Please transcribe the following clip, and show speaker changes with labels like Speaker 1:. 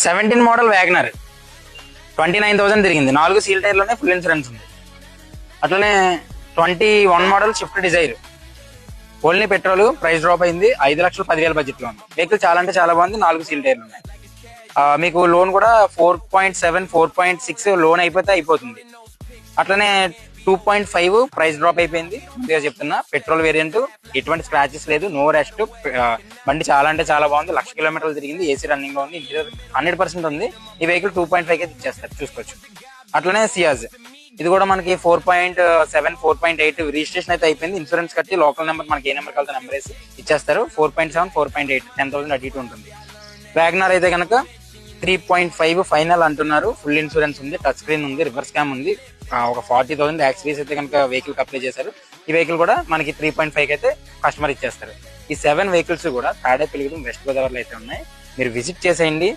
Speaker 1: 17 model Wagon R 29,000 తిరిగింది. 4 seal టైర్లోనే full insurance ఉంది. అట్లనే 21 model Swift Dzire only petrol, price drop అయింది. 5,10,000 బడ్జెట్ లో ఉంది. వెహికల్ చాలా అంటే చాలా బాగుంది. 4 సీల్ టైర్లు ఉన్నాయి. మీకు లోన్ కూడా 4.7 4.6 లోన్ అయిపోతుంది. అట్లనే 2.5 ప్రైస్ డ్రాప్ అయిపోయింది. ముందుగా చెప్తున్నా, పెట్రోల్ వేరియంట్, ఎటువంటి స్క్రాచెస్ లేదు, నో రెస్ట్. బండి చాలా అంటే చాలా బాగుంది. 1,00,000 కిలోమీటర్లు తిరిగింది. ఏసీ రన్నింగ్ లో ఉంది. ఇంటీరియర్ 100% ఉంది. ఈ వెహికల్ 2.5 కి ఇచ్చేస్తారు, చూసుకోవచ్చు. అట్లనే సియాజ్, ఇది కూడా మనకి 4.7 4.8 రిజిస్ట్రేషన్ అయితే అయిపోయింది. ఇన్సూరెన్స్ కట్టి లోకల్ నెంబర్, మనకి ఏ నెంబర్ కలితే నెంబర్ వేసి ఇచ్చేస్తారు. 4.7 4.8 10,000 అటు ఇటు ఉంటుంది. వ్యాగనర్ అయితే కనుక 3.5 ఫైనల్ అంటున్నారు. ఫుల్ ఇన్సూరెన్స్ ఉంది, టచ్ స్క్రీన్ ఉంది, రివర్స్ క్యామ్ ఉంది. ఒక 40,000 యాక్సిడీస్ అయితే కనుక వెహికల్ కి అప్లై చేశారు. ఈ వెహికల్ కూడా మనకి 3.5 అయితే కస్టమర్ ఇచ్చేస్తారు. ఈ 7 వెహికల్స్ కూడా తాడేపల్లిగూడెం వెస్ట్ గోదావరిలో అయితే ఉన్నాయి. మీరు విజిట్ చేసేయండి.